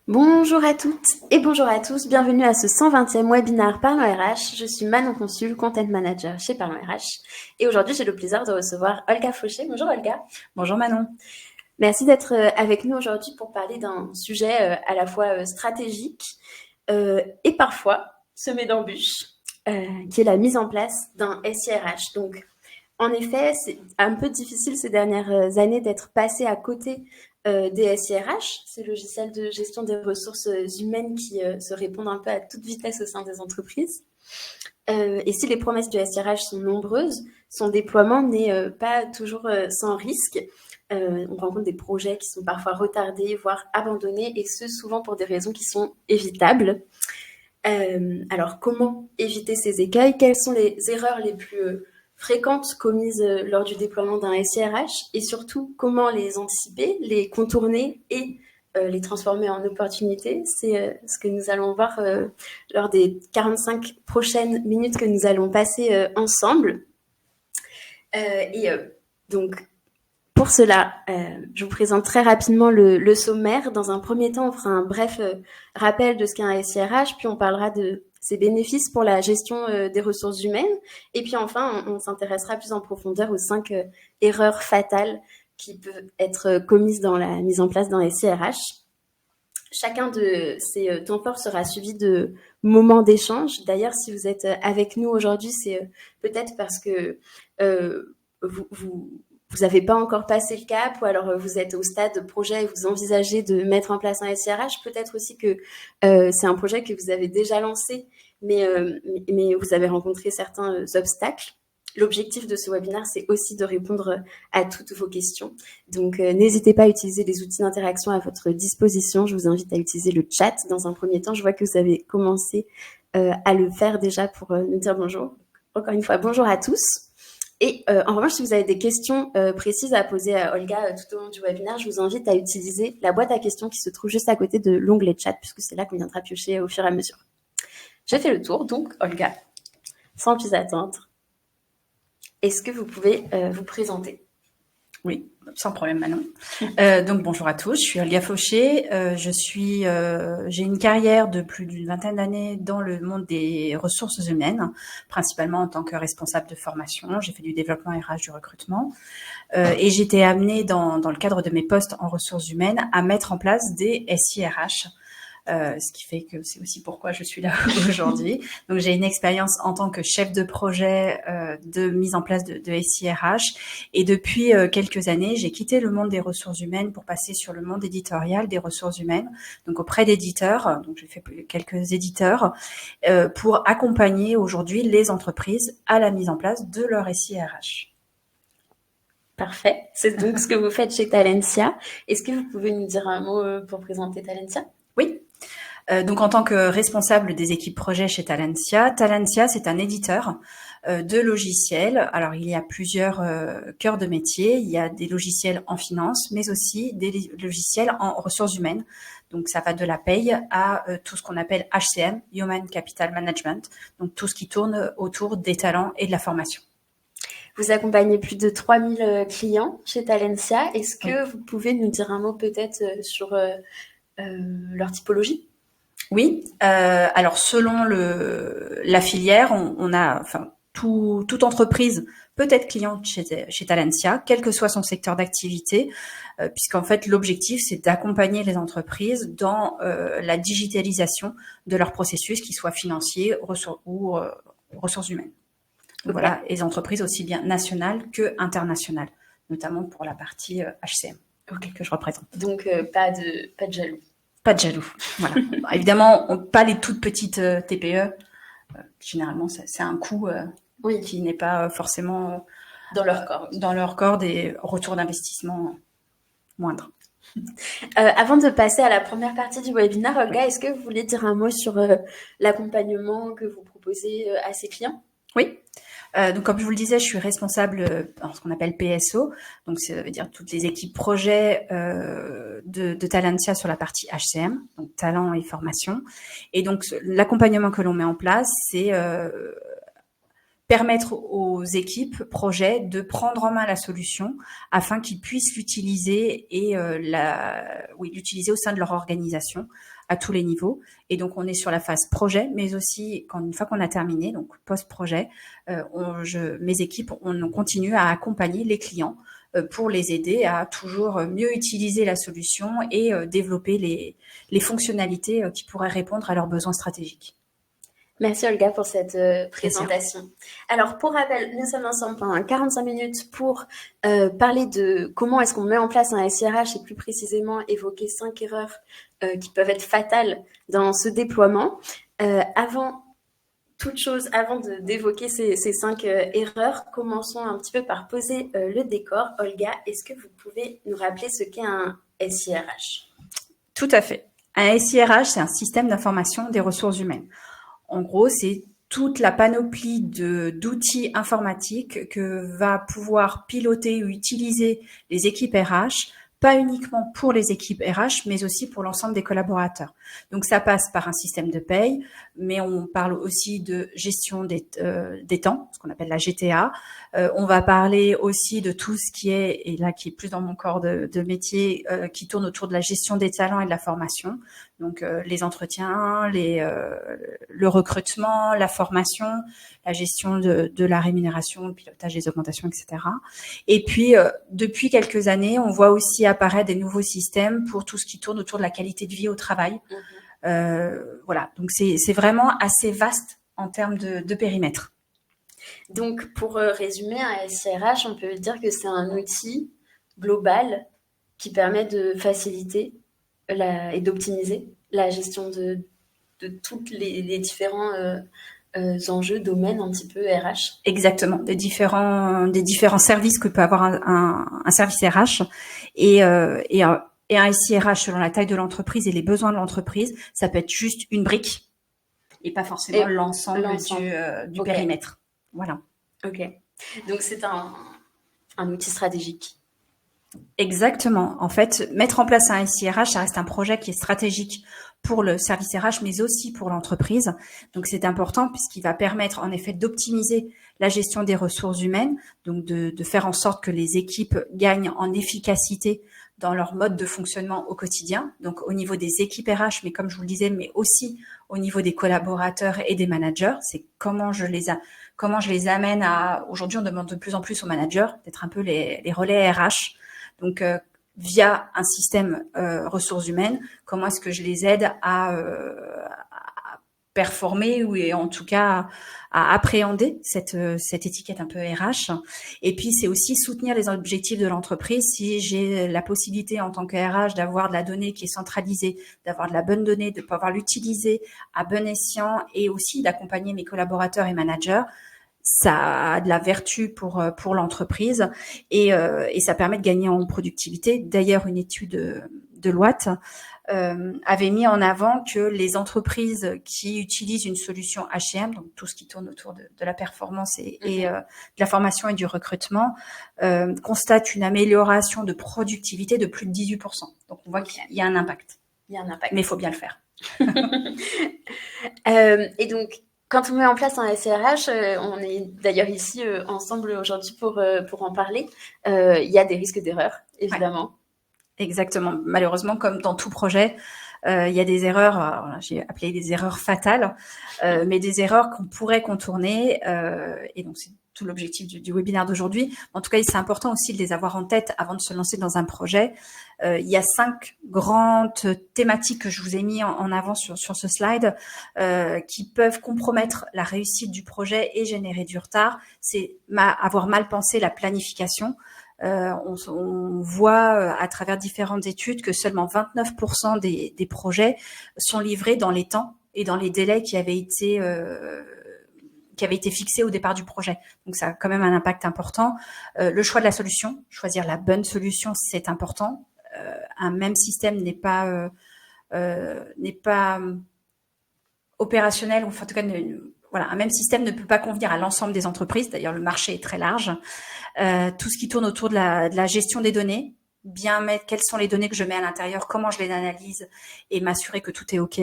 Bonjour à toutes et bonjour à tous, bienvenue à ce 120e webinaire Parlons RH. Je suis Manon Consul, Content Manager chez Parlons RH et aujourd'hui j'ai le plaisir de recevoir Olga Fauché. Bonjour Olga. Bonjour Manon. Merci d'être avec nous aujourd'hui pour parler d'un sujet à la fois stratégique et parfois semé d'embûches, qui est la mise en place d'un SIRH. Donc en effet, c'est un peu difficile ces dernières années d'être passé à côté des SIRH, ces logiciels de gestion des ressources humaines qui se répondent un peu à toute vitesse au sein des entreprises. Et si les promesses du SIRH sont nombreuses, son déploiement n'est pas toujours sans risque. On rencontre des projets qui sont parfois retardés, voire abandonnés, et ce, souvent pour des raisons qui sont évitables. Alors, comment éviter ces écueils? Quelles sont les erreurs les plus fréquentes commises lors du déploiement d'un SIRH? Et surtout, comment les anticiper, les contourner et les transformer en opportunités? C'est ce que nous allons voir lors des 45 prochaines minutes que nous allons passer ensemble. Donc, pour cela, je vous présente très rapidement le sommaire. Dans un premier temps, on fera un bref rappel de ce qu'est un SIRH, puis on parlera de ses bénéfices pour la gestion des ressources humaines. Et puis enfin, on s'intéressera plus en profondeur aux 5 erreurs fatales qui peuvent être commises dans la mise en place d'un SIRH. Chacun de ces temps forts sera suivi de moments d'échange. D'ailleurs, si vous êtes avec nous aujourd'hui, c'est peut-être parce que vous n'avez pas encore passé le cap, ou alors vous êtes au stade de projet et vous envisagez de mettre en place un SIRH. Peut-être aussi que c'est un projet que vous avez déjà lancé, mais vous avez rencontré certains obstacles. L'objectif de ce webinaire, c'est aussi de répondre à toutes vos questions. Donc, n'hésitez pas à utiliser les outils d'interaction à votre disposition. Je vous invite à utiliser le chat dans un premier temps. Je vois que vous avez commencé à le faire déjà pour nous dire bonjour. Encore une fois, bonjour à tous. Et en revanche, si vous avez des questions précises à poser à Olga tout au long du webinaire, je vous invite à utiliser la boîte à questions qui se trouve juste à côté de l'onglet chat, puisque c'est là qu'on viendra piocher au fur et à mesure. J'ai fait le tour, donc Olga, sans plus attendre, est-ce que vous pouvez vous présenter? Oui, sans problème Manon. Donc bonjour à tous, je suis Olga Fauché. J'ai une carrière de plus d'une vingtaine d'années dans le monde des ressources humaines, principalement en tant que responsable de formation. J'ai fait du développement RH, du recrutement, et j'étais amenée dans le cadre de mes postes en ressources humaines à mettre en place des SIRH. Ce qui fait que c'est aussi pourquoi je suis là aujourd'hui. Donc, j'ai une expérience en tant que chef de projet de mise en place de SIRH. Et depuis quelques années, j'ai quitté le monde des ressources humaines pour passer sur le monde éditorial des ressources humaines, donc auprès d'éditeurs. Donc, j'ai fait quelques éditeurs pour accompagner aujourd'hui les entreprises à la mise en place de leur SIRH. Parfait. C'est donc ce que vous faites chez Talentia. Est-ce que vous pouvez nous dire un mot pour présenter Talentia? Oui. Donc, en tant que responsable des équipes projet chez Talentia, Talentia, c'est un éditeur de logiciels. Alors, il y a plusieurs cœurs de métier. Il y a des logiciels en finance, mais aussi des logiciels en ressources humaines. Donc, ça va de la paye à tout ce qu'on appelle HCM, Human Capital Management. Donc, tout ce qui tourne autour des talents et de la formation. Vous accompagnez plus de 3000 clients chez Talentia. Est-ce que vous pouvez nous dire un mot peut-être sur leur typologie? Oui, alors selon la filière, on a, enfin, toute entreprise peut être cliente chez Talentia, quel que soit son secteur d'activité, puisqu'en fait l'objectif c'est d'accompagner les entreprises dans la digitalisation de leurs processus, qu'ils soient financiers ou ressources humaines. Donc, okay. Voilà, les entreprises aussi bien nationales que internationales, notamment pour la partie HCM que je représente. Donc pas de jaloux. Pas de jaloux, voilà. Évidemment, pas les toutes petites TPE. Généralement, c'est un coût oui, qui n'est pas forcément dans leur corde et retour d'investissement moindre. Avant de passer à la première partie du webinaire, Olga, oui. Est-ce que vous voulez dire un mot sur l'accompagnement que vous proposez à ces clients? Oui. Donc, comme je vous le disais, je suis responsable en ce qu'on appelle PSO. Donc, ça veut dire toutes les équipes projets de Talentia sur la partie HCM, donc talent et formation. Et donc, l'accompagnement que l'on met en place, c'est permettre aux équipes projets de prendre en main la solution afin qu'ils puissent l'utiliser et l'utiliser au sein de leur organisation à tous les niveaux. Et donc, on est sur la phase projet, mais aussi une fois qu'on a terminé, donc post-projet, mes équipes, on continue à accompagner les clients pour les aider à toujours mieux utiliser la solution et développer les fonctionnalités qui pourraient répondre à leurs besoins stratégiques. Merci Olga pour cette présentation. Alors pour rappel, nous sommes ensemble pendant 45 minutes pour parler de comment est-ce qu'on met en place un SIRH et plus précisément évoquer 5 erreurs qui peuvent être fatales dans ce déploiement. Avant toute chose, avant d'évoquer ces 5 erreurs, commençons un petit peu par poser le décor. Olga, est-ce que vous pouvez nous rappeler ce qu'est un SIRH? Tout à fait. Un SIRH, c'est un système d'information des ressources humaines. En gros, c'est toute la panoplie d'outils informatiques que va pouvoir piloter ou utiliser les équipes RH, pas uniquement pour les équipes RH, mais aussi pour l'ensemble des collaborateurs. Donc, ça passe par un système de paye, mais on parle aussi de gestion des temps, ce qu'on appelle la GTA. On va parler aussi de tout ce qui est, et là qui est plus dans mon corps de métier, qui tourne autour de la gestion des talents et de la formation. Donc, les entretiens, le recrutement, la formation, la gestion de la rémunération, le pilotage des augmentations, etc. Et puis, depuis quelques années, on voit aussi apparaître des nouveaux systèmes pour tout ce qui tourne autour de la qualité de vie au travail. Voilà, donc c'est vraiment assez vaste en termes de périmètre. Donc, pour résumer, un SIRH, on peut dire que c'est un outil global qui permet de faciliter et d'optimiser la gestion de tous les différents enjeux, domaines un petit peu RH. Exactement, des différents services que peut avoir un service RH et un SIRH selon la taille de l'entreprise et les besoins de l'entreprise, ça peut être juste une brique et pas forcément l'ensemble du périmètre. Voilà. Ok. Donc c'est un outil stratégique. Exactement. En fait, mettre en place un SIRH, ça reste un projet qui est stratégique pour le service RH, mais aussi pour l'entreprise. Donc, c'est important puisqu'il va permettre, en effet, d'optimiser la gestion des ressources humaines, donc de faire en sorte que les équipes gagnent en efficacité dans leur mode de fonctionnement au quotidien. Donc, au niveau des équipes RH, mais comme je vous le disais, mais aussi au niveau des collaborateurs et des managers, c'est comment je les amène à... Aujourd'hui, on demande de plus en plus aux managers d'être un peu les relais RH. Donc, via un système ressources humaines, comment est-ce que je les aide à performer ou en tout cas à appréhender cette étiquette un peu RH. Et puis, c'est aussi soutenir les objectifs de l'entreprise. Si j'ai la possibilité en tant que RH d'avoir de la donnée qui est centralisée, d'avoir de la bonne donnée, de pouvoir l'utiliser à bon escient et aussi d'accompagner mes collaborateurs et managers, ça a de la vertu pour l'entreprise et ça permet de gagner en productivité. D'ailleurs, une étude de Deloitte avait mis en avant que les entreprises qui utilisent une solution HCM, donc tout ce qui tourne autour de la performance et de la formation et du recrutement, constatent une amélioration de productivité de plus de 18%. Donc, on voit qu'il y a un impact. Il y a un impact. Mais il faut bien le faire. Et donc, quand on met en place un SIRH, on est d'ailleurs ici ensemble aujourd'hui pour en parler. Il y a des risques d'erreur, évidemment. Ouais. Exactement. Malheureusement, comme dans tout projet, il y a des erreurs, j'ai appelé des erreurs fatales, mais des erreurs qu'on pourrait contourner. Et donc, c'est tout l'objectif du webinaire d'aujourd'hui. En tout cas, c'est important aussi de les avoir en tête avant de se lancer dans un projet. Il y a 5 grandes thématiques que je vous ai mis en avant sur ce slide qui peuvent compromettre la réussite du projet et générer du retard. C'est avoir mal pensé la planification. On voit à travers différentes études que seulement 29% des projets sont livrés dans les temps et dans les délais qui avaient été fixés au départ du projet. Donc, ça a quand même un impact important. Le choix de la solution, choisir la bonne solution, c'est important. Un même système n'est pas opérationnel, ou en tout cas, voilà, un même système ne peut pas convenir à l'ensemble des entreprises. D'ailleurs, le marché est très large. Tout ce qui tourne autour de la gestion des données, bien mettre quelles sont les données que je mets à l'intérieur, comment je les analyse et m'assurer que tout est OK.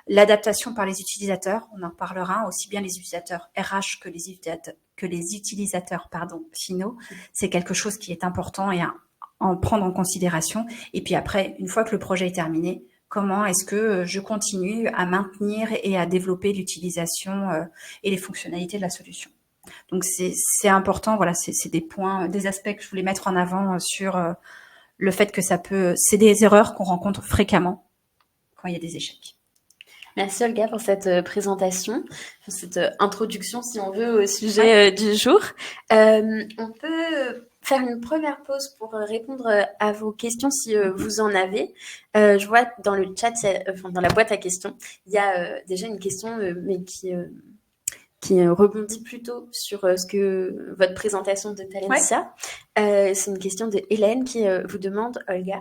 L'adaptation par les utilisateurs, on en reparlera, aussi bien les utilisateurs RH que les utilisateurs finaux. C'est quelque chose qui est important et à en prendre en considération. Et puis après, une fois que le projet est terminé, comment est-ce que je continue à maintenir et à développer l'utilisation et les fonctionnalités de la solution. Donc c'est important, voilà, c'est des points, des aspects que je voulais mettre en avant sur le fait que c'est des erreurs qu'on rencontre fréquemment quand il y a des échecs. Merci Olga pour cette présentation, pour cette introduction, si on veut, au sujet du jour. On peut faire une première pause pour répondre à vos questions si vous en avez. Je vois dans le chat, dans la boîte à questions, il y a déjà une question, mais qui rebondit plutôt sur ce que votre présentation de Talentia. C'est une question de Hélène qui vous demande, Olga,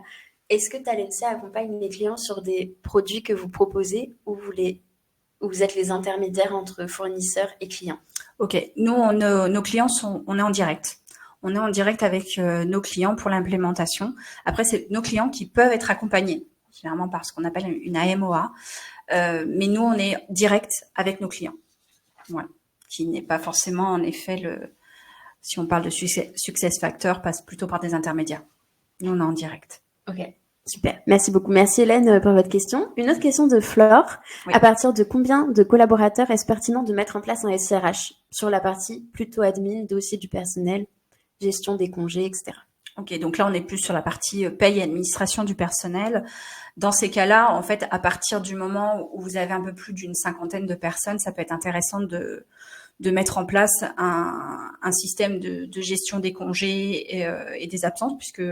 est-ce que Talentia accompagne les clients sur des produits que vous proposez ou vous êtes les intermédiaires entre fournisseurs et clients? Ok, nous, nos clients on est en direct. On est en direct avec nos clients pour l'implémentation. Après, c'est nos clients qui peuvent être accompagnés, généralement par ce qu'on appelle une AMOA. Mais nous, on est direct avec nos clients. Voilà. Qui n'est pas forcément, en effet, si on parle de success factor, passe plutôt par des intermédiaires. Nous, on est en direct. Ok, super. Merci beaucoup. Merci Hélène pour votre question. Une autre question de Flore. Oui. À partir de combien de collaborateurs est-ce pertinent de mettre en place un SIRH sur la partie plutôt admin, dossier du personnel, gestion des congés, etc. Ok, donc là, on est plus sur la partie paye et administration du personnel. Dans ces cas-là, en fait, à partir du moment où vous avez un peu plus d'une 50aine de personnes, ça peut être intéressant de mettre en place un système de gestion des congés et des absences, puisque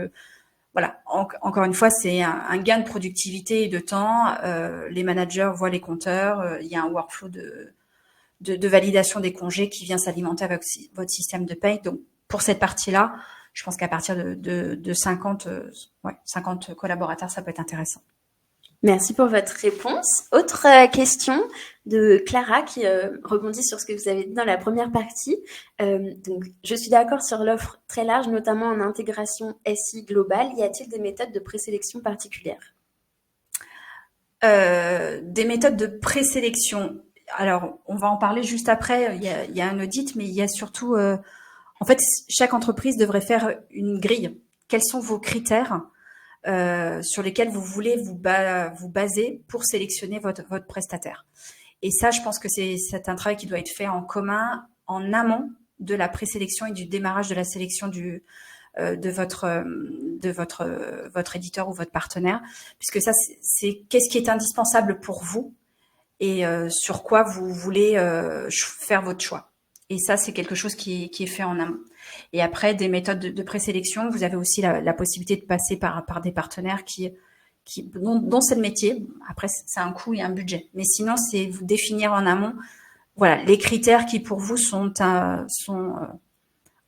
voilà, encore une fois, c'est un gain de productivité et de temps. Les managers voient les compteurs. Il y a un workflow de validation des congés qui vient s'alimenter avec votre système de paye. Donc, pour cette partie-là, je pense qu'à partir de 50 collaborateurs, ça peut être intéressant. Merci pour votre réponse. Autre question de Clara qui rebondit sur ce que vous avez dit dans la première partie. Donc, je suis d'accord sur l'offre très large, notamment en intégration SI globale. Y a-t-il des méthodes de présélection particulières? Des méthodes de présélection. Alors, on va en parler juste après. Il y a un audit, mais il y a surtout... en fait, chaque entreprise devrait faire une grille. Quels sont vos critères sur lesquels vous voulez vous baser pour sélectionner votre prestataire. Et ça, je pense que c'est un travail qui doit être fait en commun, en amont de la présélection et du démarrage de la sélection de votre éditeur ou votre partenaire, puisque ça, c'est qu'est-ce qui est indispensable pour vous et sur quoi vous voulez faire votre choix. Et ça, c'est quelque chose qui est fait en amont. Et après, des méthodes de présélection, vous avez aussi la possibilité de passer par des partenaires dont c'est le métier. Après, c'est un coût et un budget. Mais sinon, c'est vous définir en amont, voilà, les critères qui pour vous sont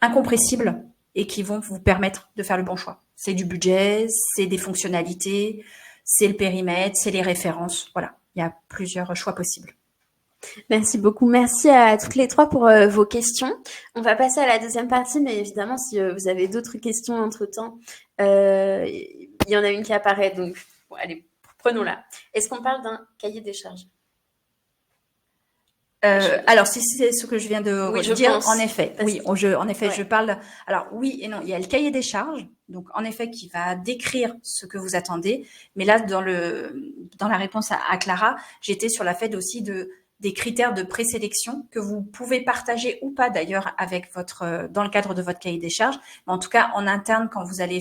incompressibles et qui vont vous permettre de faire le bon choix. C'est du budget, c'est des fonctionnalités, c'est le périmètre, c'est les références. Voilà, il y a plusieurs choix possibles. Merci beaucoup. Merci à toutes les trois pour vos questions. On va passer à la deuxième partie, mais évidemment, si vous avez d'autres questions entre-temps, il y en a une qui apparaît, donc bon, allez, prenons-la. Est-ce qu'on parle d'un cahier des charges? Alors, si c'est ce que je viens de dire, en effet, oui, je parle. Alors, oui et non, il y a le cahier des charges, donc en effet, qui va décrire ce que vous attendez. Mais là, dans la réponse à Clara, j'étais sur la fait aussi des critères de présélection que vous pouvez partager ou pas d'ailleurs avec dans le cadre de votre cahier des charges. Mais en tout cas, en interne, quand vous allez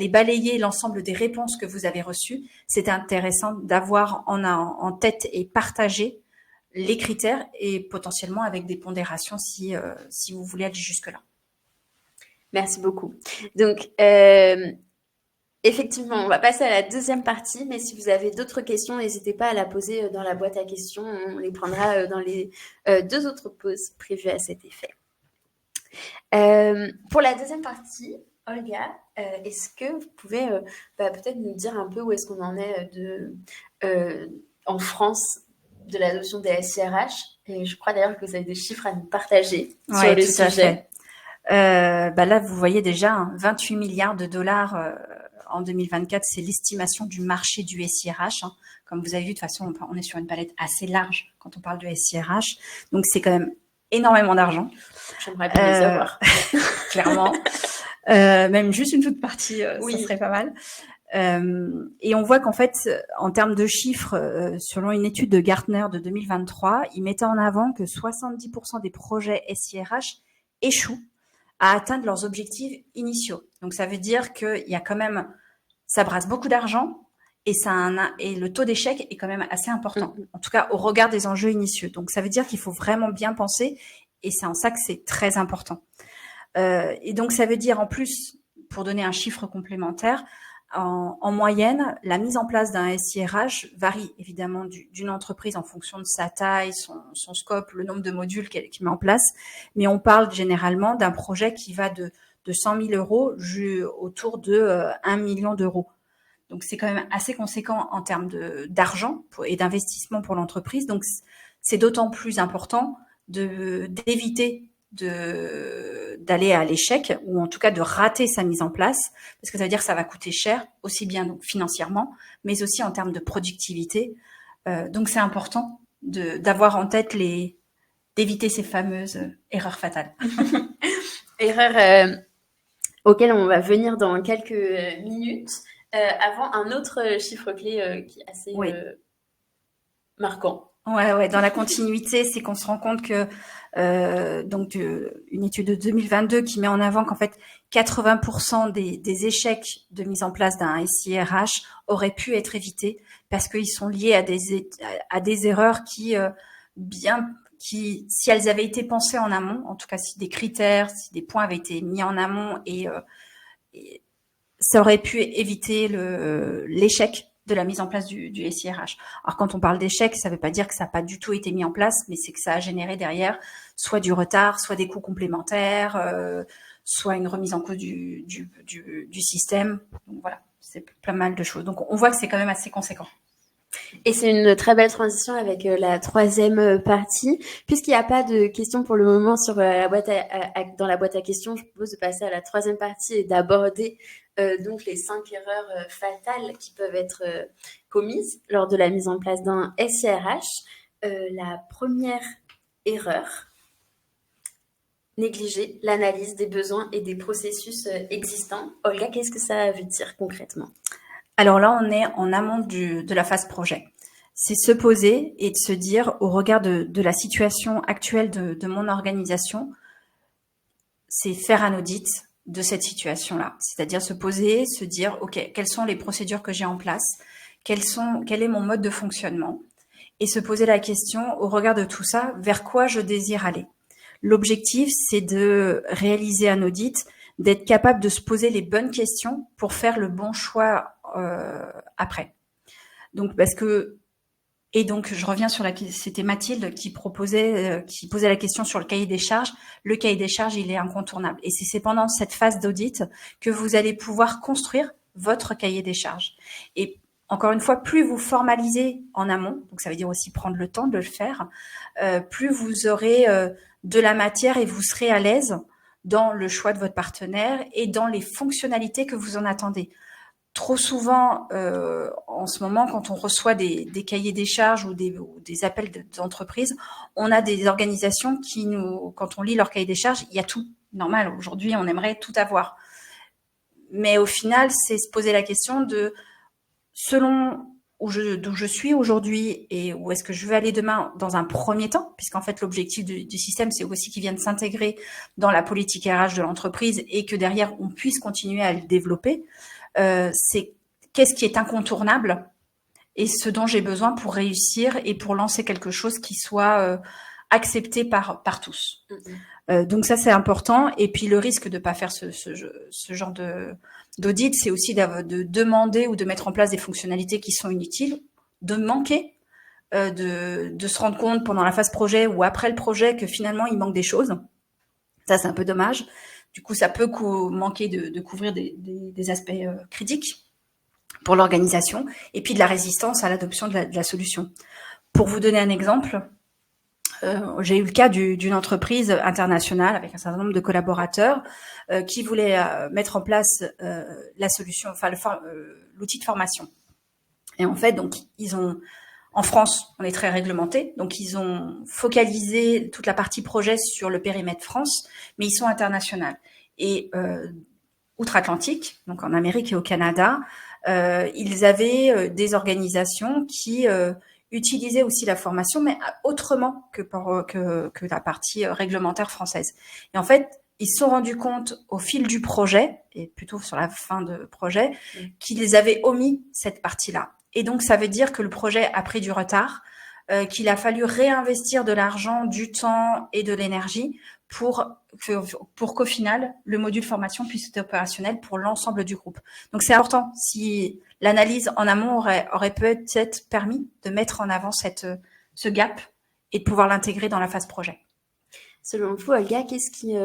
balayer l'ensemble des réponses que vous avez reçues, c'est intéressant d'avoir en tête et partager les critères et potentiellement avec des pondérations si vous voulez aller jusque-là. Merci beaucoup. Donc, effectivement, on va passer à la deuxième partie, mais si vous avez d'autres questions, n'hésitez pas à la poser dans la boîte à questions. On les prendra dans les deux autres pauses prévues à cet effet. Pour la deuxième partie, Olga, est-ce que vous pouvez peut-être nous dire un peu où est-ce qu'on en est en France de l'adoption des SIRH? Et je crois d'ailleurs que vous avez des chiffres à nous partager sur le sujet. Là, vous voyez déjà 28 milliards de dollars en 2024, c'est l'estimation du marché du SIRH. Comme vous avez vu, de toute façon, on est sur une palette assez large quand on parle de SIRH. Donc, c'est quand même énormément d'argent. J'aimerais bien les avoir. Clairement. Même juste une toute partie, ça serait pas mal. Et on voit qu'en fait, en termes de chiffres, selon une étude de Gartner de 2023, il mettait en avant que 70% des projets SIRH échouent à atteindre leurs objectifs initiaux. Donc ça veut dire qu'il y a quand même, ça brasse beaucoup d'argent et et le taux d'échec est quand même assez important, en tout cas au regard des enjeux initiaux. Donc ça veut dire qu'il faut vraiment bien penser et c'est en ça que c'est très important. Et donc ça veut dire en plus, pour donner un chiffre complémentaire, en moyenne, la mise en place d'un SIRH varie évidemment d'une entreprise en fonction de sa taille, son scope, le nombre de modules qu'elle met en place, mais on parle généralement d'un projet qui va de 100 000 euros autour de 1 million d'euros. Donc c'est quand même assez conséquent en termes d'argent et d'investissement pour l'entreprise. Donc c'est d'autant plus important d'éviter d'aller à l'échec ou en tout cas de rater sa mise en place parce que ça veut dire que ça va coûter cher aussi bien donc financièrement mais aussi en termes de productivité. Donc c'est important d'avoir en tête d'éviter ces fameuses erreurs fatales. Erreurs auxquelles on va venir dans quelques minutes. Avant un autre chiffre clé qui est assez marquant. Ouais, dans la continuité, c'est qu'on se rend compte que donc une étude de 2022 qui met en avant qu'en fait 80% des échecs de mise en place d'un SIRH auraient pu être évités parce qu'ils sont liés à des erreurs qui si elles avaient été pensées en amont, en tout cas si des critères, si des points avaient été mis en amont et ça aurait pu éviter l'échec de la mise en place du SIRH. Alors quand on parle d'échec, ça ne veut pas dire que ça n'a pas du tout été mis en place, mais c'est que ça a généré derrière soit du retard, soit des coûts complémentaires, soit une remise en cause du système. Donc voilà, c'est pas mal de choses. Donc on voit que c'est quand même assez conséquent. Et c'est une très belle transition avec la troisième partie. Puisqu'il n'y a pas de questions pour le moment sur dans la boîte à questions, je propose de passer à la troisième partie et d'aborder donc les 5 erreurs fatales qui peuvent être commises lors de la mise en place d'un SIRH. La première erreur, négliger l'analyse des besoins et des processus existants. Olga, qu'est-ce que ça veut dire concrètement ? Alors là, on est en amont de la phase projet. C'est se poser et de se dire, au regard de la situation actuelle de mon organisation, c'est faire un audit de cette situation-là. C'est-à-dire se poser, se dire, OK, quelles sont les procédures que j'ai en place ? Quel est mon mode de fonctionnement ? Et se poser la question, au regard de tout ça, vers quoi je désire aller ? L'objectif, c'est de réaliser un audit, d'être capable de se poser les bonnes questions pour faire le bon choix après. Donc donc je reviens sur c'était Mathilde qui posait la question sur le cahier des charges. Le cahier des charges, il est incontournable. Et c'est pendant cette phase d'audit que vous allez pouvoir construire votre cahier des charges. Et encore une fois, plus vous formalisez en amont, donc ça veut dire aussi prendre le temps de le faire, plus vous aurez de la matière et vous serez à l'aise dans le choix de votre partenaire et dans les fonctionnalités que vous en attendez. Trop souvent, en ce moment, quand on reçoit des cahiers des charges ou des appels d'entreprise, on a des organisations quand on lit leur cahier des charges, il y a tout. Normal, aujourd'hui, on aimerait tout avoir. Mais au final, c'est se poser la question de, selon d'où je suis aujourd'hui et où est-ce que je veux aller demain dans un premier temps, puisqu'en fait, l'objectif du système, c'est aussi qu'il vienne s'intégrer dans la politique RH de l'entreprise et que derrière, on puisse continuer à le développer. C'est qu'est-ce qui est incontournable et ce dont j'ai besoin pour réussir et pour lancer quelque chose qui soit accepté par tous. Donc ça, c'est important. Et puis le risque de pas faire ce genre d'audit, c'est aussi de demander ou de mettre en place des fonctionnalités qui sont inutiles, de manquer, de se rendre compte pendant la phase projet ou après le projet que finalement, il manque des choses. Ça, c'est un peu dommage. Du coup, ça peut manquer de couvrir des aspects critiques pour l'organisation et puis de la résistance à l'adoption de la solution. Pour vous donner un exemple, j'ai eu le cas d'une entreprise internationale avec un certain nombre de collaborateurs qui voulaient mettre en place la solution, enfin l'outil de formation. Et en fait, donc en France, on est très réglementé, donc ils ont focalisé toute la partie projet sur le périmètre France, mais ils sont internationaux. Et outre-Atlantique, donc en Amérique et au Canada, ils avaient des organisations qui utilisaient aussi la formation, mais autrement que la partie réglementaire française. Et en fait, ils se sont rendus compte au fil du projet, et plutôt sur la fin de projet, qu'ils avaient omis cette partie-là. Et donc, ça veut dire que le projet a pris du retard, qu'il a fallu réinvestir de l'argent, du temps et de l'énergie pour qu'au final, le module formation puisse être opérationnel pour l'ensemble du groupe. Donc, c'est important. Si l'analyse en amont aurait peut-être permis de mettre en avant ce gap et de pouvoir l'intégrer dans la phase projet. Selon vous, Olga, qu'est-ce qui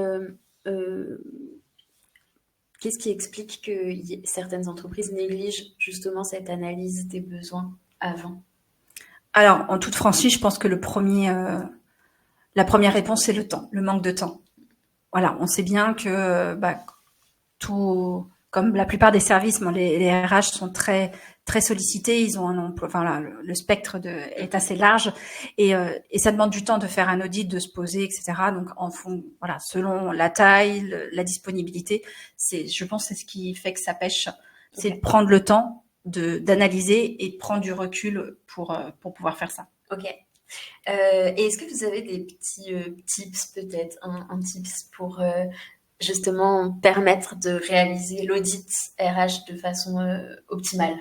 explique que certaines entreprises négligent justement cette analyse des besoins avant? Alors, en toute franchise, je pense que la première réponse, c'est le temps, le manque de temps. Voilà, on sait bien que comme la plupart des services, les RH sont très très sollicités, ils ont un emploi, le spectre est assez large et ça demande du temps de faire un audit, de se poser, etc. Donc selon la taille, la disponibilité, je pense, c'est ce qui fait que ça pêche, c'est de prendre le temps d'analyser et de prendre du recul pour pouvoir faire ça. Ok. Et est-ce que vous avez des petits tips, peut-être un tips pour justement permettre de réaliser l'audit RH de façon optimale?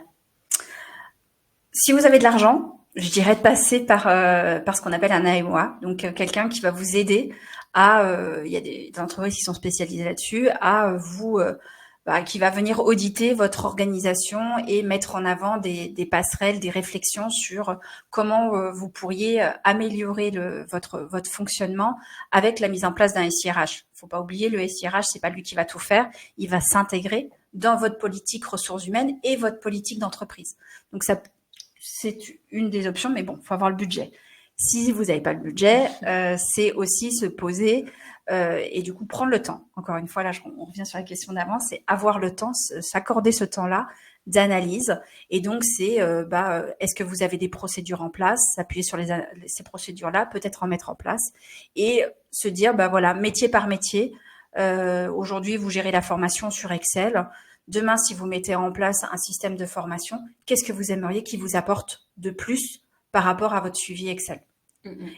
Si vous avez de l'argent, je dirais de passer par ce qu'on appelle un AMOA, donc quelqu'un qui va vous aider il y a des entreprises qui sont spécialisées là-dessus, qui va venir auditer votre organisation et mettre en avant des passerelles, des réflexions sur comment vous pourriez améliorer votre fonctionnement avec la mise en place d'un SIRH. Faut pas oublier, le SIRH, c'est pas lui qui va tout faire, il va s'intégrer dans votre politique ressources humaines et votre politique d'entreprise. Donc ça, c'est une des options, mais bon, faut avoir le budget. Si vous n'avez pas le budget, c'est aussi se poser et du coup prendre le temps. Encore une fois, là, on revient sur la question d'avant, c'est avoir le temps, s'accorder ce temps-là d'analyse. Et donc, c'est est-ce que vous avez des procédures en place? S'appuyer sur ces procédures-là, peut-être en mettre en place et se dire, métier par métier. Aujourd'hui, vous gérez la formation sur Excel. Demain, si vous mettez en place un système de formation, qu'est-ce que vous aimeriez qui vous apporte de plus par rapport à votre suivi Excel?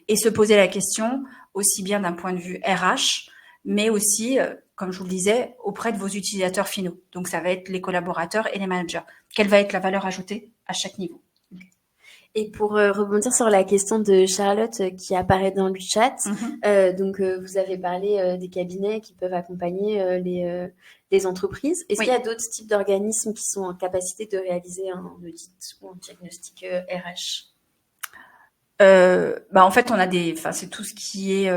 Et se poser la question aussi bien d'un point de vue RH, mais aussi, comme je vous le disais, auprès de vos utilisateurs finaux. Donc, ça va être les collaborateurs et les managers. Quelle va être la valeur ajoutée à chaque niveau? Et pour rebondir sur la question de Charlotte qui apparaît dans le chat, vous avez parlé des cabinets qui peuvent accompagner les entreprises. Est-ce qu'il y a d'autres types d'organismes qui sont en capacité de réaliser un audit ou un diagnostic RH? En fait, c'est tout ce qui est.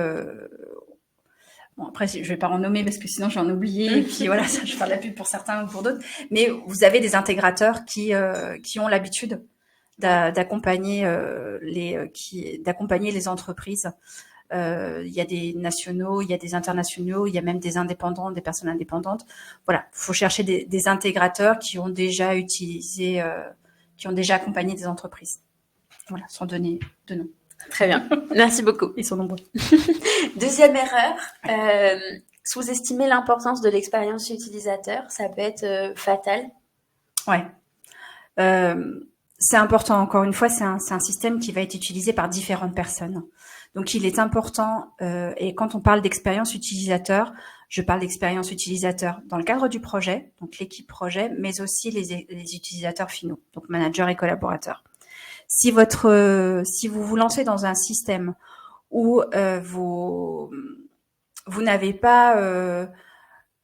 Bon, après, je vais pas en nommer parce que sinon j'en oublié. Et puis voilà, ça, je fais la pub pour certains ou pour d'autres. Mais vous avez des intégrateurs qui ont l'habitude d'accompagner les entreprises. Il y a des nationaux, il y a des internationaux, il y a même des indépendants, des personnes indépendantes. Voilà, faut chercher des intégrateurs qui ont déjà accompagné des entreprises. Voilà, sans donner de nom. Très bien, merci beaucoup. Ils sont nombreux. Deuxième erreur, sous-estimer l'importance de l'expérience utilisateur, ça peut être fatal. Ouais. C'est important, encore une fois, c'est un système qui va être utilisé par différentes personnes. Donc, il est important, et quand on parle d'expérience utilisateur, je parle d'expérience utilisateur dans le cadre du projet, donc l'équipe projet, mais aussi les utilisateurs finaux, donc managers et collaborateurs. Si vous vous lancez dans un système où vous n'avez pas,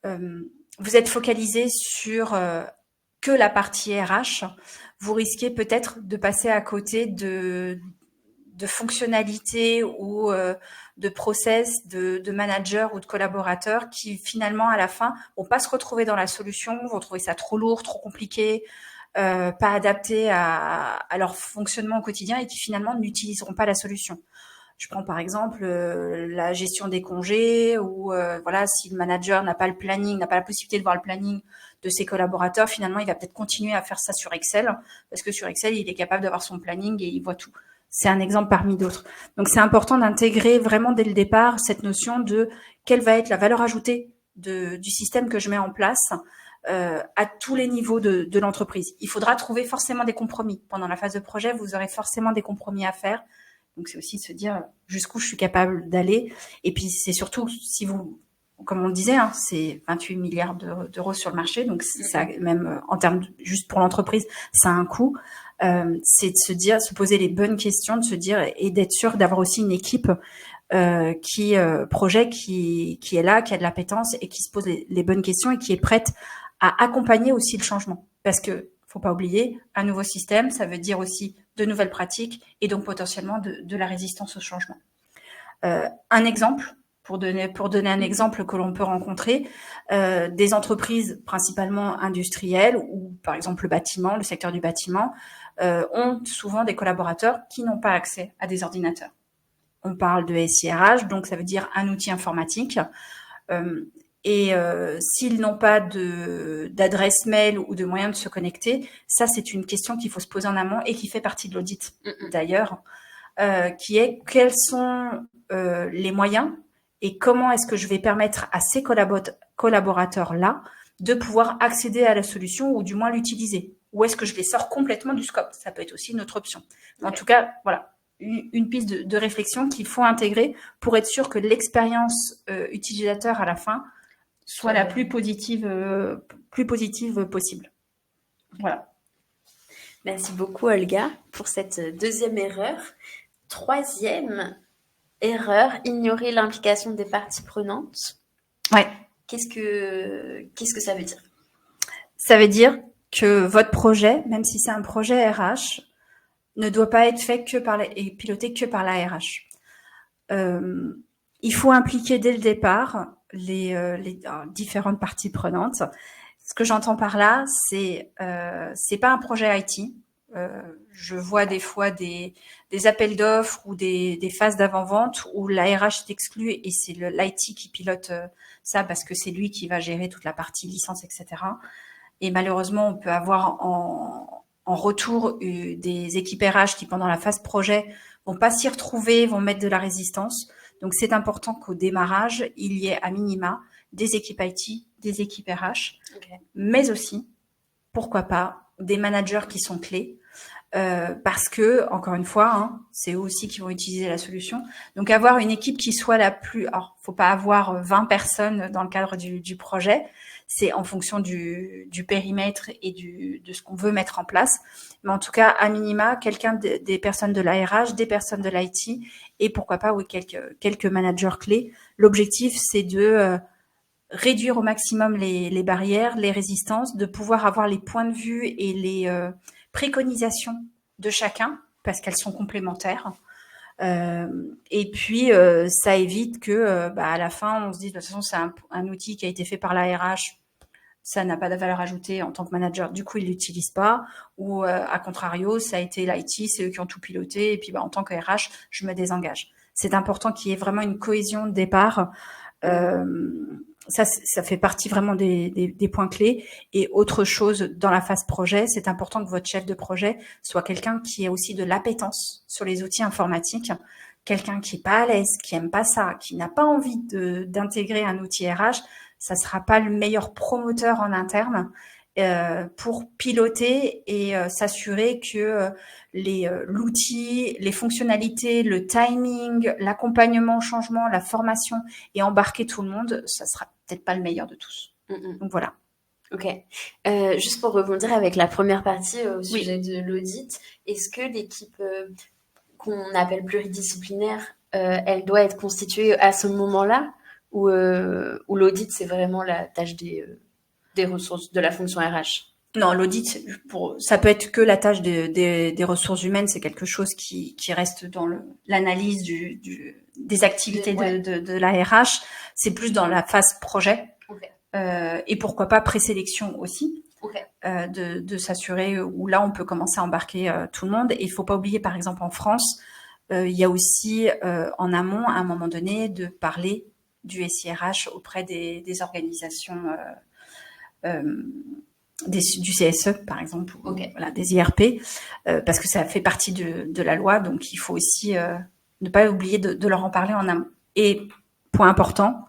vous êtes focalisé sur que la partie RH, vous risquez peut-être de passer à côté de fonctionnalités ou de process de managers ou de collaborateurs qui finalement à la fin vont pas se retrouver dans la solution, vont trouver ça trop lourd, trop compliqué, pas adapté à leur fonctionnement au quotidien et qui finalement n'utiliseront pas la solution. Je prends par exemple la gestion des congés ou si le manager n'a pas le planning, n'a pas la possibilité de voir le planning de ses collaborateurs, finalement il va peut-être continuer à faire ça sur Excel parce que sur Excel il est capable d'avoir son planning et il voit tout. C'est un exemple parmi d'autres. Donc c'est important d'intégrer vraiment dès le départ cette notion de quelle va être la valeur ajoutée du système que je mets en place à tous les niveaux de l'entreprise. Il faudra trouver forcément des compromis. Pendant la phase de projet, vous aurez forcément des compromis à faire. Donc, c'est aussi de se dire jusqu'où je suis capable d'aller. Et puis, c'est surtout si vous, comme on le disait, hein, c'est 28 milliards d'euros sur le marché. Donc, ça, même en termes juste pour l'entreprise, ça a un coût. C'est de se dire, se poser les bonnes questions, de se dire et d'être sûr d'avoir aussi une équipe projet qui est là, qui a de l'appétence et qui se pose les bonnes questions et qui est prête à accompagner aussi le changement. Parce que faut pas oublier, un nouveau système, ça veut dire aussi de nouvelles pratiques et donc potentiellement de la résistance au changement. Un exemple, pour donner un exemple que l'on peut rencontrer, des entreprises principalement industrielles ou par exemple le bâtiment, le secteur du bâtiment, ont souvent des collaborateurs qui n'ont pas accès à des ordinateurs. On parle de SIRH, donc ça veut dire un outil informatique. S'ils n'ont pas d'adresse mail ou de moyens de se connecter, ça c'est une question qu'il faut se poser en amont et qui fait partie de l'audit d'ailleurs, qui est quels sont les moyens et comment est-ce que je vais permettre à ces collaborateurs-là de pouvoir accéder à la solution ou du moins l'utiliser. Ou est-ce que je les sors complètement du scope? Ça peut être aussi une autre option. En tout cas, voilà, une piste de réflexion qu'il faut intégrer pour être sûr que l'expérience utilisateur à la fin soit la plus positive possible. Voilà. Merci beaucoup, Olga, pour cette deuxième erreur. Troisième erreur, ignorer l'implication des parties prenantes. Ouais. Qu'est-ce que ça veut dire? Ça veut dire que votre projet, même si c'est un projet RH, ne doit pas être fait et piloté que par la RH. Il faut impliquer dès le départ les différentes parties prenantes. Ce que j'entends par là, c'est pas un projet IT. Je vois des fois des appels d'offres ou des phases d'avant-vente où la RH est exclue et c'est l'IT qui pilote ça parce que c'est lui qui va gérer toute la partie licence, etc. Et malheureusement, on peut avoir en retour des équipes RH qui, pendant la phase projet, vont pas s'y retrouver, vont mettre de la résistance. Donc, c'est important qu'au démarrage, il y ait à minima des équipes IT, des équipes RH, mais aussi, pourquoi pas, des managers qui sont clés. Parce que, encore une fois, hein, c'est eux aussi qui vont utiliser la solution. Donc, avoir une équipe qui soit la plus... Alors, faut pas avoir 20 personnes dans le cadre du projet. C'est en fonction du périmètre et de ce qu'on veut mettre en place. Mais en tout cas, à minima, des personnes de la RH, des personnes de l'IT et pourquoi pas, oui, quelques managers clés. L'objectif, c'est de réduire au maximum les barrières, les résistances, de pouvoir avoir les points de vue et les préconisations de chacun, parce qu'elles sont complémentaires. Et puis, ça évite que, à la fin, on se dise, de toute façon, c'est un outil qui a été fait par la RH, ça n'a pas de valeur ajoutée en tant que manager, du coup, ils l'utilisent pas. Ou, à contrario, ça a été l'IT, c'est eux qui ont tout piloté, et puis, en tant que RH, je me désengage. C'est important qu'il y ait vraiment une cohésion de départ. Ça fait partie vraiment des points clés. Et autre chose, dans la phase projet, c'est important que votre chef de projet soit quelqu'un qui ait aussi de l'appétence sur les outils informatiques, quelqu'un qui est pas à l'aise, qui aime pas ça, qui n'a pas envie d'intégrer un outil RH, ça sera pas le meilleur promoteur en interne pour piloter et s'assurer que l'outil, les fonctionnalités, le timing, l'accompagnement au changement, la formation et embarquer tout le monde, ça sera peut-être pas le meilleur de tous. Donc voilà. Ok. Juste pour rebondir avec la première partie au sujet de l'audit, est-ce que l'équipe qu'on appelle pluridisciplinaire, elle doit être constituée à ce moment-là ou l'audit, c'est vraiment la tâche des ressources, de la fonction RH? Non, l'audit, ça peut être que la tâche des ressources humaines, c'est quelque chose qui reste dans l'analyse des activités de la RH. C'est plus dans la phase projet. Et pourquoi pas présélection aussi. De s'assurer où là, on peut commencer à embarquer tout le monde. Et il faut pas oublier, par exemple, en France, il y a aussi en amont, à un moment donné, de parler du SIRH auprès des organisations du CSE, par exemple, voilà, des IRP, parce que ça fait partie de la loi, donc il faut aussi ne pas oublier de leur en parler en amont. Et, point important,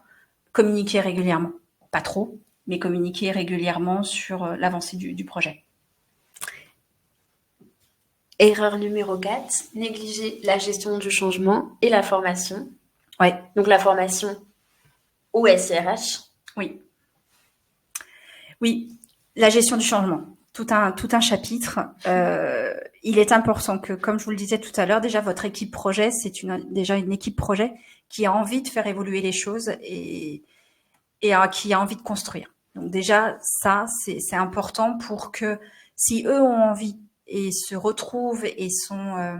communiquer régulièrement. pas trop, mais communiquer régulièrement sur l'avancée du projet. Erreur numéro 4, négliger la gestion du changement et la formation. Ouais. Donc la formation au SIRH. Oui. Oui, la gestion du changement. Tout un chapitre. Il est important que, comme je vous le disais tout à l'heure, déjà votre équipe projet, c'est déjà une équipe projet qui a envie de faire évoluer les choses et qui a envie de construire. Donc déjà, ça, c'est important pour que si eux ont envie et se retrouvent et sont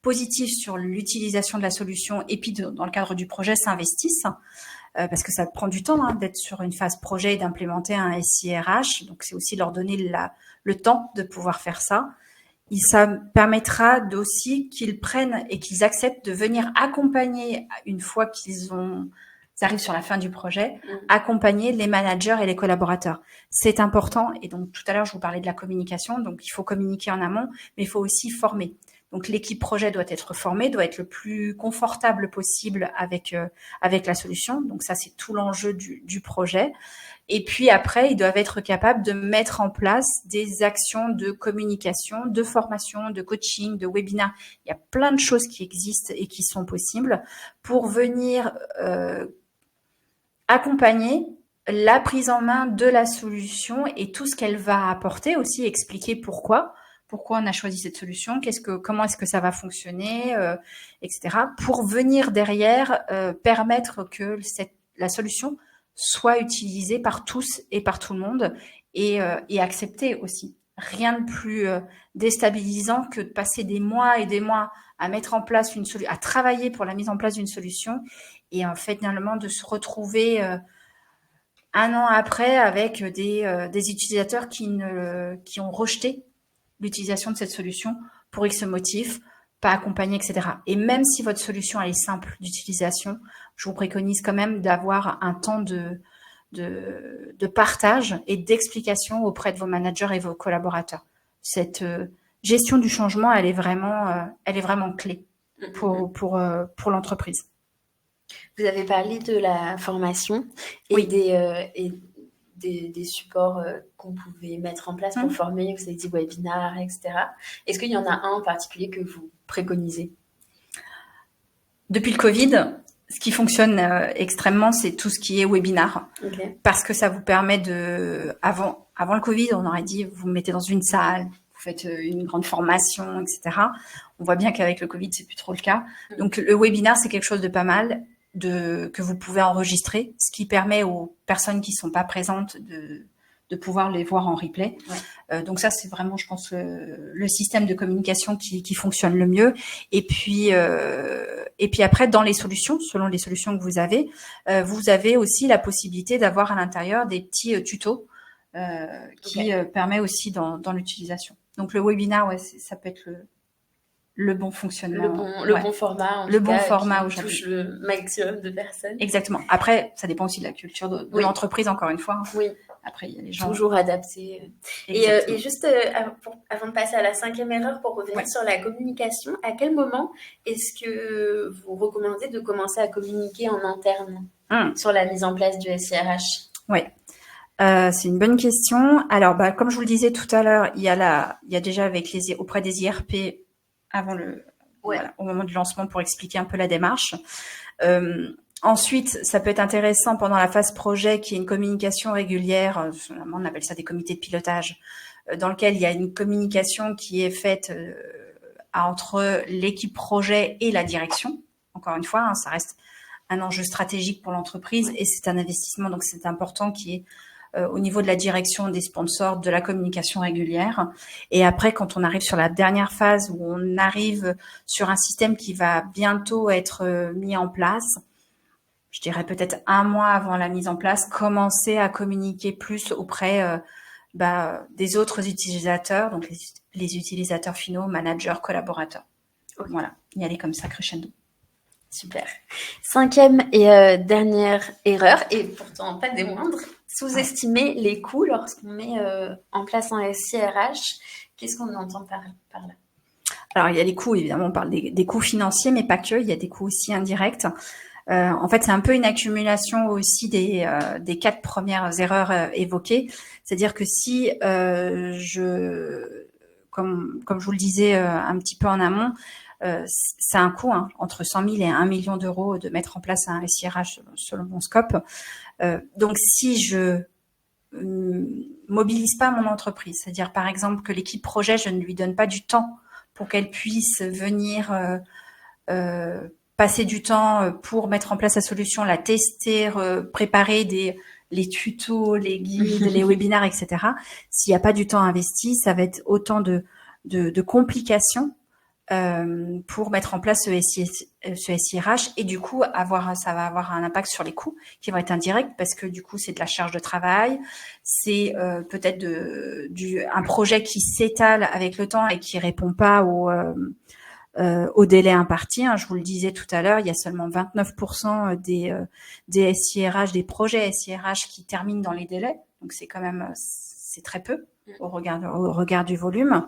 positifs sur l'utilisation de la solution et puis dans le cadre du projet s'investissent, parce que ça prend du temps d'être sur une phase projet et d'implémenter un SIRH. Donc, c'est aussi leur donner le temps de pouvoir faire ça. Et ça permettra aussi qu'ils prennent et qu'ils acceptent de venir accompagner, une fois qu'ils arrivent sur la fin du projet, accompagner les managers et les collaborateurs. C'est important. Et donc, tout à l'heure, je vous parlais de la communication. Donc, il faut communiquer en amont, mais il faut aussi former. Donc, l'équipe projet doit être formée, doit être le plus confortable possible avec la solution. Donc, ça, c'est tout l'enjeu du projet. Et puis après, ils doivent être capables de mettre en place des actions de communication, de formation, de coaching, de webinaire. Il y a plein de choses qui existent et qui sont possibles pour venir accompagner la prise en main de la solution et tout ce qu'elle va apporter, aussi expliquer pourquoi on a choisi cette solution, comment est-ce que ça va fonctionner, etc. Pour venir derrière permettre que la solution soit utilisée par tous et par tout le monde et acceptée aussi. Rien de plus déstabilisant que de passer des mois et des mois à mettre en place à travailler pour la mise en place d'une solution et en fait finalement de se retrouver un an après avec des utilisateurs qui ont rejeté l'utilisation de cette solution pour X motifs, pas accompagné, etc. Et même si votre solution elle est simple d'utilisation, je vous préconise quand même d'avoir un temps de partage et d'explication auprès de vos managers et vos collaborateurs. Cette gestion du changement, elle est vraiment clé pour l'entreprise. Vous avez parlé de la formation et oui. des supports qu'on pouvait mettre en place pour former, vous avez dit webinaire, etc. Est-ce qu'il y en a un en particulier que vous préconisez? Depuis le Covid, ce qui fonctionne extrêmement, c'est tout ce qui est webinaire. Okay. Parce que ça vous permet avant le Covid, on aurait dit, vous mettez dans une salle, vous faites une grande formation, etc. On voit bien qu'avec le Covid, c'est plus trop le cas. Donc, le webinaire, c'est quelque chose de pas mal que vous pouvez enregistrer, ce qui permet aux personnes qui sont pas présentes de pouvoir les voir en replay. Ouais. Donc ça, c'est vraiment, je pense, le système de communication qui fonctionne le mieux. Et puis après, dans les solutions, selon les solutions que vous avez aussi la possibilité d'avoir à l'intérieur des petits tutos qui permet aussi dans l'utilisation. Donc le webinaire, ouais, ça peut être le bon fonctionnement. Le bon format, le bon format qui touche le maximum de personnes. Exactement. Après, ça dépend aussi de la culture de l'entreprise, encore une fois. Oui. Après, il y a les gens... Toujours adaptés. Et juste avant de passer à la 5e erreur, pour revenir sur la communication, à quel moment est-ce que vous recommandez de commencer à communiquer en interne sur la mise en place du SIRH? Oui. C'est une bonne question. Alors, comme je vous le disais tout à l'heure, il y a déjà auprès des IRP avant au moment du lancement pour expliquer un peu la démarche. Ensuite, ça peut être intéressant pendant la phase projet qu'il y ait une communication régulière, on appelle ça des comités de pilotage, dans lequel il y a une communication qui est faite entre l'équipe projet et la direction. Encore une fois, ça reste un enjeu stratégique pour l'entreprise et c'est un investissement, donc c'est important qu'il y ait au niveau de la direction, des sponsors, de la communication régulière. Et après, quand on arrive sur la dernière phase où on arrive sur un système qui va bientôt être mis en place, je dirais peut-être 1 mois avant la mise en place, commencer à communiquer plus auprès des autres utilisateurs, donc les utilisateurs finaux, managers, collaborateurs. Okay. Voilà, y aller comme ça, crescendo. Super. 5e et dernière erreur, et pourtant pas des moindres, sous-estimer les coûts lorsqu'on met en place un SIRH. Qu'est-ce qu'on entend par là? Alors, il y a les coûts, évidemment, on parle des coûts financiers, mais pas que, il y a des coûts aussi indirects. En fait, c'est un peu une accumulation aussi des 4 premières erreurs évoquées. C'est-à-dire que si comme je vous le disais un petit peu en amont, c'est un coût entre 100 000 et 1 million d'euros de mettre en place un SIRH selon mon scope. Donc, si je mobilise pas mon entreprise, c'est-à-dire par exemple que l'équipe projet, je ne lui donne pas du temps pour qu'elle puisse venir passer du temps pour mettre en place la solution, la tester, préparer les tutos, les guides, les webinaires, etc. S'il n'y a pas du temps investi, ça va être autant de complications pour mettre en place ce SIRH et du coup ça va avoir un impact sur les coûts qui vont être indirects parce que du coup c'est de la charge de travail, c'est peut-être un projet qui s'étale avec le temps et qui répond pas au délai imparti. Je vous le disais tout à l'heure, il y a seulement 29% des SIRH, des projets SIRH qui terminent dans les délais, donc c'est très peu au regard du volume.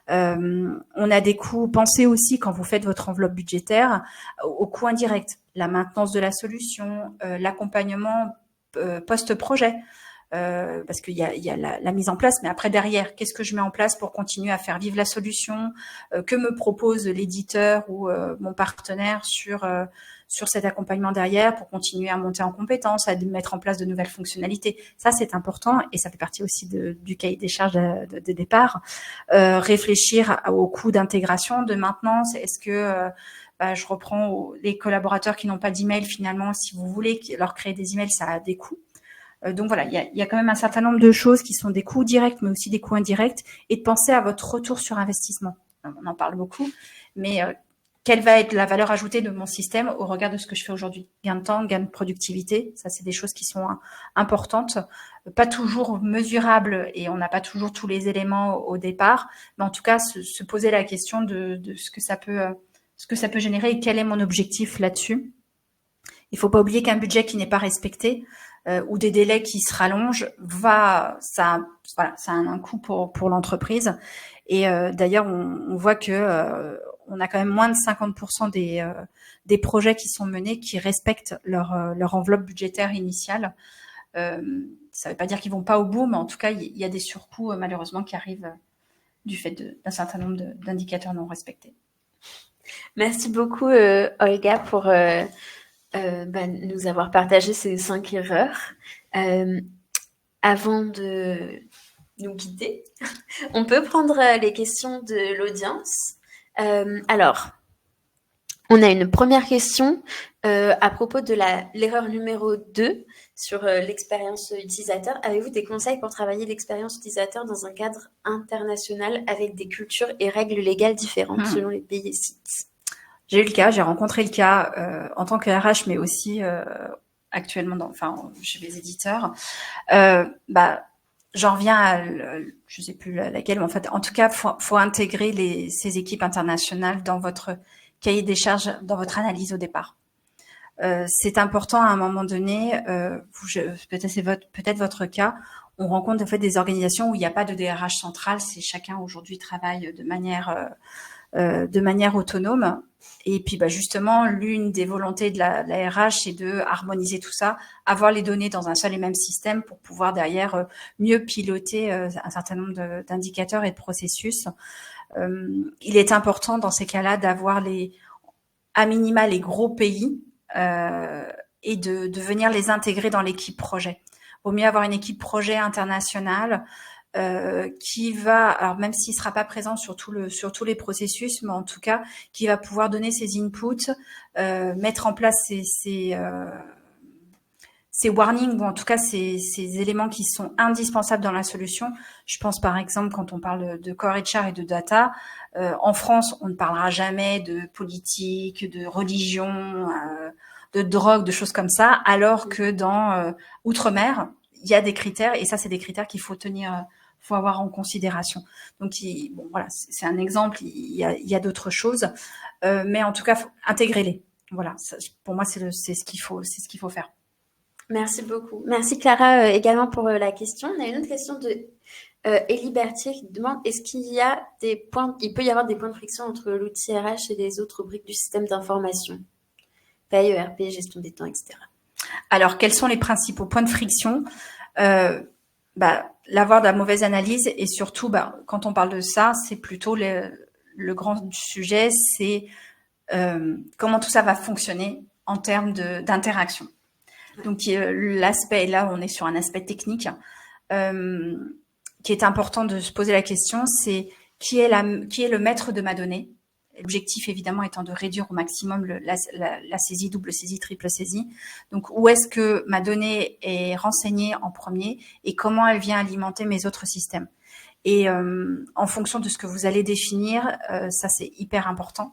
On a des coûts, pensez aussi quand vous faites votre enveloppe budgétaire aux coûts indirects, la maintenance de la solution, l'accompagnement post-projet. Parce qu'il y a la mise en place, mais après derrière, qu'est-ce que je mets en place pour continuer à faire vivre la solution, que me propose l'éditeur ou mon partenaire sur cet accompagnement derrière pour continuer à monter en compétences, à mettre en place de nouvelles fonctionnalités. Ça, c'est important et ça fait partie aussi du cahier des charges de départ. Réfléchir aux coûts d'intégration, de maintenance. Est-ce que je reprends les collaborateurs qui n'ont pas d'email finalement, si vous voulez leur créer des emails, ça a des coûts. Donc voilà, il y a quand même un certain nombre de choses qui sont des coûts directs, mais aussi des coûts indirects, et de penser à votre retour sur investissement. On en parle beaucoup, mais quelle va être la valeur ajoutée de mon système au regard de ce que je fais aujourd'hui? Gain de temps, gain de productivité, ça c'est des choses qui sont importantes, pas toujours mesurables et on n'a pas toujours tous les éléments au départ, mais en tout cas se poser la question de ce que ça peut générer et quel est mon objectif là-dessus. Il faut pas oublier qu'un budget qui n'est pas respecté ou des délais qui se rallongent, ça a un coût pour l'entreprise. Et d'ailleurs, on voit que on a quand même moins de 50% des projets qui sont menés qui respectent leur enveloppe budgétaire initiale. Ça ne veut pas dire qu'ils vont pas au bout, mais en tout cas, il y a des surcoûts malheureusement qui arrivent du fait d'un certain nombre d'indicateurs non respectés. Merci beaucoup, Olga, pour nous avoir partagé ces 5 erreurs. Avant de nous quitter, on peut prendre les questions de l'audience. Alors, on a une première question à propos de l'erreur numéro 2 sur l'expérience utilisateur. Avez-vous des conseils pour travailler l'expérience utilisateur dans un cadre international avec des cultures et règles légales différentes selon les pays et sites? J'ai eu le cas, j'ai rencontré le cas en tant que RH, mais aussi actuellement chez les éditeurs. J'en reviens à, je sais plus laquelle, mais en tout cas, faut intégrer ces équipes internationales dans votre cahier des charges, dans votre analyse au départ. C'est important à un moment donné, peut-être votre cas, on rencontre en fait des organisations où il n'y a pas de DRH central, c'est chacun aujourd'hui travaille de manière autonome. Et puis justement, l'une des volontés de la RH, c'est de harmoniser tout ça, avoir les données dans un seul et même système pour pouvoir derrière mieux piloter un certain nombre d'indicateurs et de processus. Il est important dans ces cas-là d'avoir à minima les gros pays et de venir les intégrer dans l'équipe projet. Vaut mieux avoir une équipe projet internationale qui va, alors même s'il sera pas présent sur tous les processus, mais en tout cas qui va pouvoir donner ses inputs, mettre en place ces warnings ou en tout cas ces éléments qui sont indispensables dans la solution. Je pense par exemple quand on parle de core HR et de data, en France on ne parlera jamais de politique, de religion, de drogue, de choses comme ça, alors que dans outre-mer il y a des critères et ça c'est des critères qu'il faut avoir en considération. Donc, voilà, c'est un exemple. Il y a d'autres choses, mais en tout cas, intégrez-les. Voilà, pour moi, c'est ce qu'il faut faire. Merci beaucoup. Merci Clara également pour la question. On a une autre question de Élie Berthier qui demande est-ce il peut y avoir des points de friction entre l'outil RH et les autres briques du système d'information, paye, ERP, gestion des temps, etc. Alors, quels sont les principaux points de friction? L'avoir de la mauvaise analyse et surtout, quand on parle de ça, c'est plutôt le grand sujet, c'est comment tout ça va fonctionner en termes d'interaction. Donc, l'aspect, là, on est sur un aspect technique qui est important de se poser la question, c'est qui est le maître de ma donnée? L'objectif, évidemment, étant de réduire au maximum la saisie, double saisie, triple saisie. Donc, où est-ce que ma donnée est renseignée en premier et comment elle vient alimenter mes autres systèmes? Et en fonction de ce que vous allez définir, ça, c'est hyper important.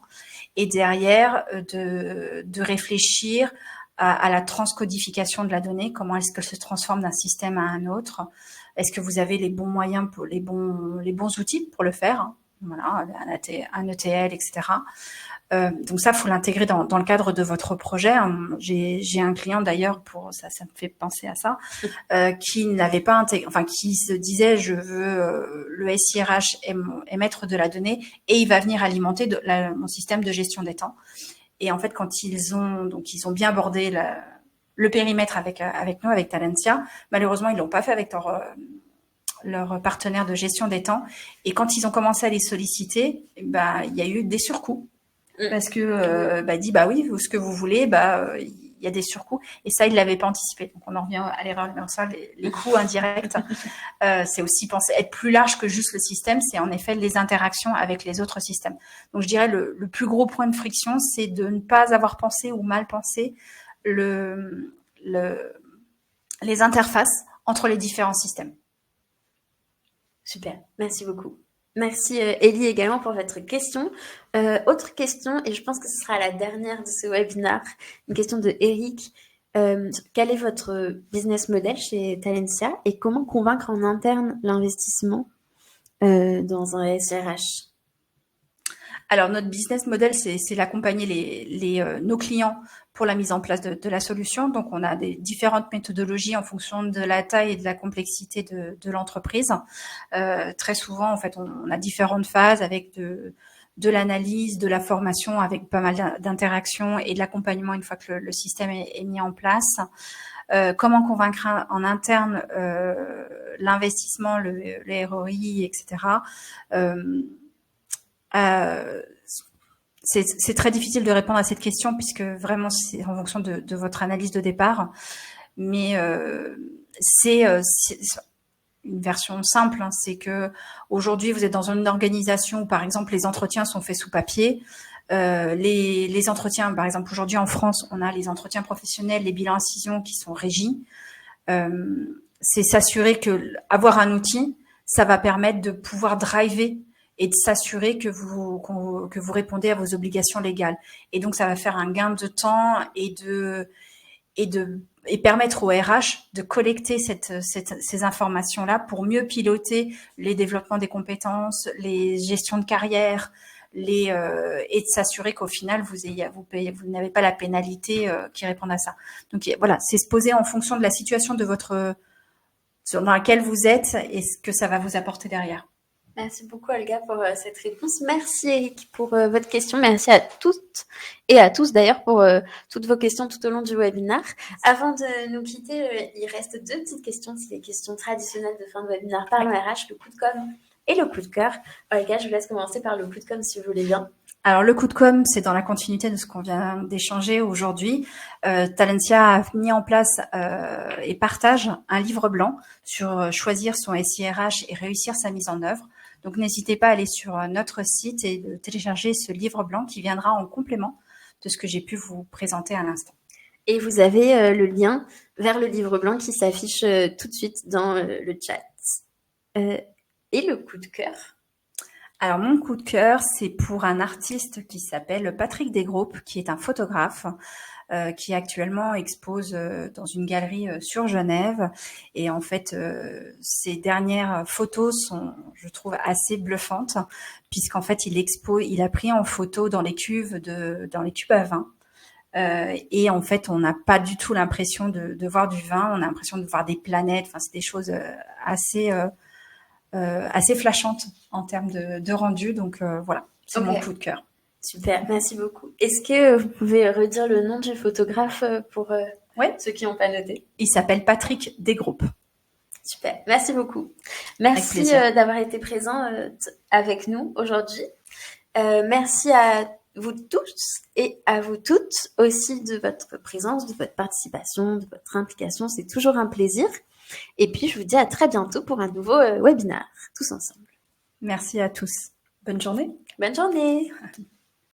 Et derrière, de réfléchir à la transcodification de la donnée, comment est-ce qu'elle se transforme d'un système à un autre. Est-ce que vous avez les bons moyens, les bons outils pour le faire? Voilà, un ETL, etc. Donc ça, faut l'intégrer dans le cadre de votre projet. J'ai un client d'ailleurs pour ça me fait penser à ça, qui n'avait pas intégré, enfin qui se disait je veux le SIRH est maître de la donnée et il va venir alimenter mon système de gestion des temps. Et en fait, quand ils ont bien abordé le périmètre avec nous, avec Talentia, malheureusement ils l'ont pas fait avec leur partenaire de gestion des temps. Et quand ils ont commencé à les solliciter, il y a eu des surcoûts. Parce que, dit, oui, ce que vous voulez, il y a des surcoûts. Et ça, ils l'avaient pas anticipé. Donc, on en revient à l'erreur universelle, les coûts indirects. C'est aussi être plus large que juste le système. C'est en effet les interactions avec les autres systèmes. Donc, je dirais le plus gros point de friction, c'est de ne pas avoir pensé ou mal pensé les interfaces entre les différents systèmes. Super, merci beaucoup. Merci Élie également pour votre question. Autre question, et je pense que ce sera la dernière de ce webinaire, une question de Eric. Quel est votre business model chez Talentia et comment convaincre en interne l'investissement dans un SRH? Alors, notre business model, c'est d'accompagner nos clients pour la mise en place de la solution. Donc, on a des différentes méthodologies en fonction de la taille et de la complexité de l'entreprise. Très souvent, en fait, on a différentes phases avec de l'analyse, de la formation, avec pas mal d'interactions et de l'accompagnement une fois que le système est mis en place. Comment convaincre en interne l'investissement, le ROI, etc. C'est très difficile de répondre à cette question puisque vraiment c'est en fonction de votre analyse de départ, mais c'est une version simple, hein, c'est que aujourd'hui vous êtes dans une organisation où par exemple les entretiens sont faits sous papier. Les entretiens, par exemple aujourd'hui en France, on a les entretiens professionnels, les bilans incision qui sont régis. C'est s'assurer que avoir un outil, ça va permettre de pouvoir driver et de s'assurer que vous répondez à vos obligations légales. Et donc, ça va faire un gain de temps et permettre au RH de collecter ces informations-là pour mieux piloter les développements des compétences, les gestions de carrière, et de s'assurer qu'au final, vous n'avez pas la pénalité qui répond à ça. Donc, voilà, c'est se poser en fonction de la situation dans laquelle vous êtes et ce que ça va vous apporter derrière. Merci beaucoup Olga pour cette réponse. Merci Eric pour votre question. Merci à toutes et à tous d'ailleurs pour toutes vos questions tout au long du webinaire. Avant de nous quitter, il reste deux petites questions. C'est les questions traditionnelles de fin de webinaire. Parlons RH, le coup de com' et le coup de cœur. Olga, je vous laisse commencer par le coup de com' si vous voulez bien. Alors, le coup de com', c'est dans la continuité de ce qu'on vient d'échanger aujourd'hui. Talentia a mis en place et partage un livre blanc sur choisir son SIRH et réussir sa mise en œuvre. Donc, n'hésitez pas à aller sur notre site et de télécharger ce livre blanc qui viendra en complément de ce que j'ai pu vous présenter à l'instant. Et vous avez le lien vers le livre blanc qui s'affiche tout de suite dans le chat. Et le coup de cœur? Alors, mon coup de cœur, c'est pour un artiste qui s'appelle Patrick Desgroupes, qui est un photographe qui actuellement expose dans une galerie sur Genève. Et en fait, ces dernières photos sont, je trouve, assez bluffantes, puisqu'en fait, il a pris en photo dans les cuves à vin. Et en fait, on n'a pas du tout l'impression de voir du vin, on a l'impression de voir des planètes. Enfin, c'est des choses assez assez flashantes en termes de rendu. Donc voilà, c'est mon coup de cœur. Super, merci beaucoup. Est-ce que vous pouvez redire le nom du photographe pour ceux qui n'ont pas noté? Il s'appelle Patrick Desgroupes. Super, merci beaucoup. Merci d'avoir été présent avec nous aujourd'hui. Merci à vous tous et à vous toutes aussi de votre présence, de votre participation, de votre implication. C'est toujours un plaisir. Et puis, je vous dis à très bientôt pour un nouveau webinaire, tous ensemble. Merci à tous. Bonne journée. Bonne journée.